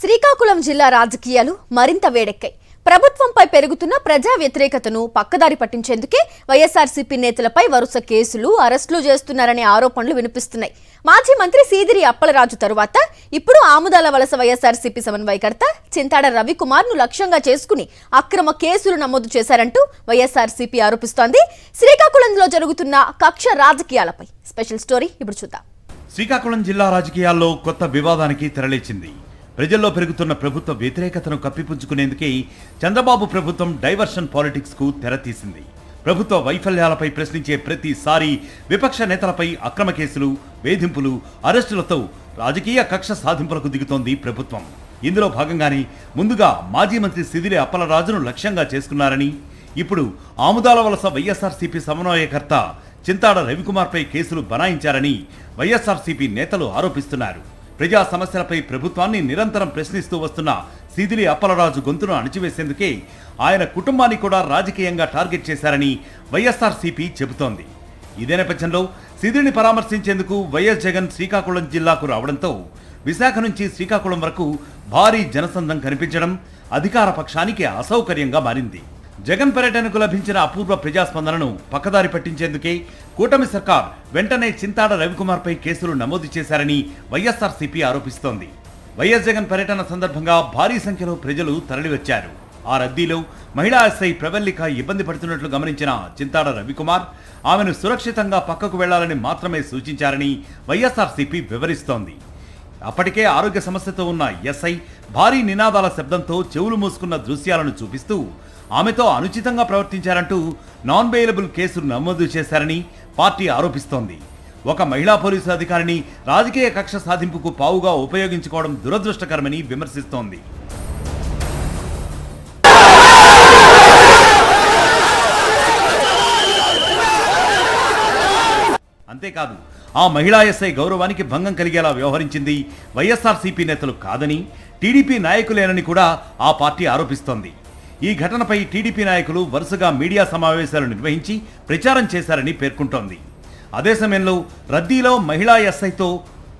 శ్రీకాకుళం జిల్లా రాజకీయాలు మరింత వేడెక్కాయి. ప్రభుత్వంపై పెరుగుతున్న ప్రజా వ్యతిరేకతను పక్కదారి పట్టించేందుకే వైఎస్ఆర్సీపీ నేతలపై వరుస కేసులు, అరెస్టులు చేస్తున్నారనే ఆరోపణలు వినిపిస్తున్నాయి. మాజీ మంత్రి సీదిరి అప్పలరాజు తరువాత ఇప్పుడు ఆముదాల వలస వైఎస్ఆర్సీపీ సమన్వయకర్త చింతాడ రవికుమార్ను లక్ష్యంగా చేసుకుని అక్రమ కేసులు నమోదు చేశారంటూ వైఎస్ఆర్సీపీ ఆరోపిస్తోంది. శ్రీకాకుళంలో జరుగుతున్న కక్ష రాజకీయాలపై స్పెషల్ స్టోరీ ఇప్పుడు చూద్దాం. శ్రీకాకుళం జిల్లా రాజకీయాల్లో కొత్త వివాదానికి తెరలేచింది. ప్రజల్లో పెరుగుతున్న ప్రభుత్వ వ్యతిరేకతను కప్పిపుచ్చుకునేందుకే చంద్రబాబు ప్రభుత్వం డైవర్షన్ పాలిటిక్స్ కు తెరతీసింది. ప్రభుత్వ వైఫల్యాలపై ప్రశ్నించే ప్రతిసారి విపక్ష నేతలపై అక్రమ కేసులు, వేధింపులు, అరెస్టులతో రాజకీయ కక్ష సాధింపులకు దిగుతోంది ప్రభుత్వం. ఇందులో భాగంగానే ముందుగా మాజీ మంత్రి సీదిరి అప్పలరాజును లక్ష్యంగా చేసుకున్నారని, ఇప్పుడు ఆముదాల వలస వైఎస్ఆర్సీపీ సమన్వయకర్త చింతాడ రవికుమార్పై కేసులు బనాయించారని వైఎస్ఆర్సీపీ నేతలు ఆరోపిస్తున్నారు. ప్రజా సమస్యలపై ప్రభుత్వాన్ని నిరంతరం ప్రశ్నిస్తూ వస్తున్న సీదిరి అప్పలరాజు గొంతును అణచివేసేందుకే ఆయన కుటుంబాన్ని కూడా రాజకీయంగా టార్గెట్ చేశారని వైఎస్ఆర్సీపీ చెబుతోంది. ఇదే నేపథ్యంలో సీదిరిని పరామర్శించేందుకు వైఎస్ జగన్ శ్రీకాకుళం జిల్లాకు రావడంతో విశాఖ నుంచి శ్రీకాకుళం వరకు భారీ జనసందం కనిపించడం అధికార పక్షానికి అసౌకర్యంగా మారింది. జగన్ పర్యటనకు లభించిన అపూర్వ ప్రజాస్పందనను పక్కదారి పట్టించేందుకే కూటమి సర్కార్ వెంటనే చింతాడ రవికుమార్పై కేసులు నమోదు చేశారని వైఎస్ఆర్సీపీ ఆరోపిస్తోంది. వైఎస్ జగన్ పర్యటన సందర్భంగా భారీ సంఖ్యలో ప్రజలు తరలివచ్చారు. ఆ రద్దీలో మహిళా ఎస్ఐ ప్రవల్లిక ఇబ్బంది పడుతున్నట్లు గమనించిన చింతాడ రవికుమార్ ఆమెను సురక్షితంగా పక్కకు వెళ్లాలని మాత్రమే సూచించారని వైఎస్ఆర్సీపీ వివరిస్తోంది. అప్పటికే ఆరోగ్య సమస్యతో ఉన్న ఎస్ఐ భారీ నినాదాల శబ్దంతో చెవులు మూసుకున్న దృశ్యాలను చూపిస్తూ ఆమెతో అనుచితంగా ప్రవర్తించారంటూ నాన్ బెయిలబుల్ కేసులు నమోదు చేశారని పార్టీ ఆరోపిస్తోంది. ఒక మహిళా పోలీసు అధికారిని రాజకీయ కక్ష సాధింపుకు పావుగా ఉపయోగించుకోవడం దురదృష్టకరమని విమర్శిస్తోంది. అంతేకాదు, ఆ మహిళా ఎస్ఐ గౌరవానికి భంగం కలిగేలా వ్యవహరించింది వైఎస్ఆర్సీపీ నేతలు కాదని, టీడీపీ నాయకులేనని కూడా ఆ పార్టీ ఆరోపిస్తోంది. ఈ ఘటనపై టీడీపీ నాయకులు వరుసగా మీడియా సమావేశాలు నిర్వహించి ప్రచారం చేశారని పేర్కొంటోంది. అదే సమయంలో రద్దీలో మహిళా ఎస్ఐతో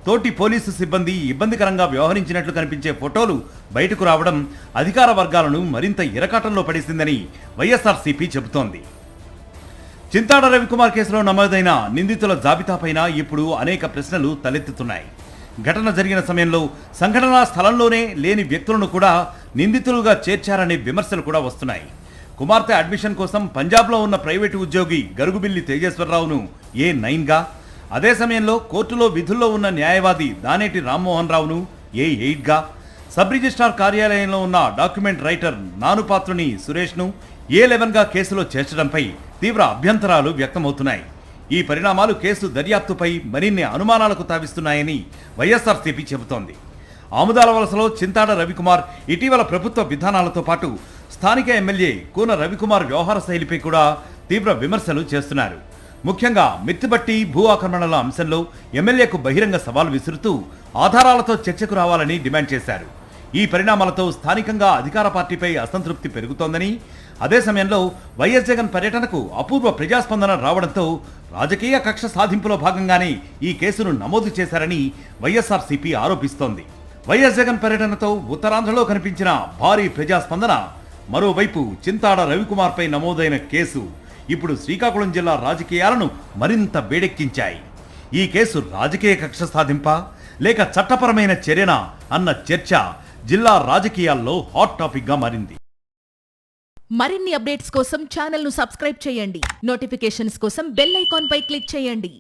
తోటి పోలీసు సిబ్బంది ఇబ్బందికరంగా వ్యవహరించినట్లు కనిపించే ఫోటోలు బయటకు రావడం అధికార వర్గాలను మరింత ఇరకాటంలో పడేసిందని వైఎస్ఆర్సీపీ చెబుతోంది. చింతాడ రవికుమార్ కేసులో నమోదైన నిందితుల జాబితాపైన ఇప్పుడు అనేక ప్రశ్నలు తలెత్తుతున్నాయి. ఘటన జరిగిన సమయంలో సంఘటనా స్థలంలోనే లేని వ్యక్తులను కూడా నిందితులుగా చేర్చారనే విమర్శలు కూడా వస్తున్నాయి. కుమార్తె అడ్మిషన్ కోసం పంజాబ్లో ఉన్న ప్రైవేటు ఉద్యోగి గరుగుబిల్లి తేజేశ్వరరావును A9గా, అదే సమయంలో కోర్టులో విధుల్లో ఉన్న న్యాయవాది దానేటి రామ్మోహన్ రావును A8గా, సబ్ రిజిస్ట్రార్ కార్యాలయంలో ఉన్న డాక్యుమెంట్ రైటర్ నానుపాత్రుని సురేష్ను A11గా కేసులో చేర్చడంపై తీవ్ర అభ్యంతరాలు వ్యక్తమవుతున్నాయి. ఈ పరిణామాలు కేసు దర్యాప్తుపై మరిన్ని అనుమానాలకు తావిస్తున్నాయని వైఎస్ఆర్సీపీ చెబుతోంది. ఆముదాల వలసలో చింతాడ రవికుమార్ ఇటీవల ప్రభుత్వ విధానాలతో పాటు స్థానిక ఎమ్మెల్యే కూన రవికుమార్ వ్యవహార శైలిపై కూడా తీవ్ర విమర్శలు చేస్తున్నారు. ముఖ్యంగా మిత్తిబట్టి భూ ఆక్రమణల అంశంలో ఎమ్మెల్యేకు బహిరంగ సవాల్ విసురుతూ ఆధారాలతో చర్చకు రావాలని డిమాండ్ చేశారు. ఈ పరిణామాలతో స్థానికంగా అధికార పార్టీపై అసంతృప్తి పెరుగుతోందని, అదే సమయంలో వైఎస్ జగన్ పర్యటనకు అపూర్వ ప్రజాస్పందన రావడంతో రాజకీయ కక్ష సాధింపులో భాగంగానే ఈ కేసును నమోదు చేశారని వైఎస్ఆర్సీపీ ఆరోపిస్తోంది. వైఎస్ జగన్ పర్యటనతో ఉత్తరాంధ్రలో కనిపించిన భారీ ప్రజాస్పందన, మరోవైపు చింతాడ రవికుమార్పై నమోదైన కేసు ఇప్పుడు శ్రీకాకుళం జిల్లా రాజకీయాలను మరింత వేడెక్కించాయి. ఈ కేసు రాజకీయ కక్ష సాధింపా లేక చట్టపరమైన చర్యనా అన్న చర్చ జిల్లా రాజకీయాల్లో హాట్ టాపిక్ గా మారింది. మరిన్ని అప్డేట్స్ కోసం ఛానల్ ను సబ్స్క్రైబ్ చేయండి. నోటిఫికేషన్స్ కోసం బెల్ ఐకాన్ పై క్లిక్ చేయండి.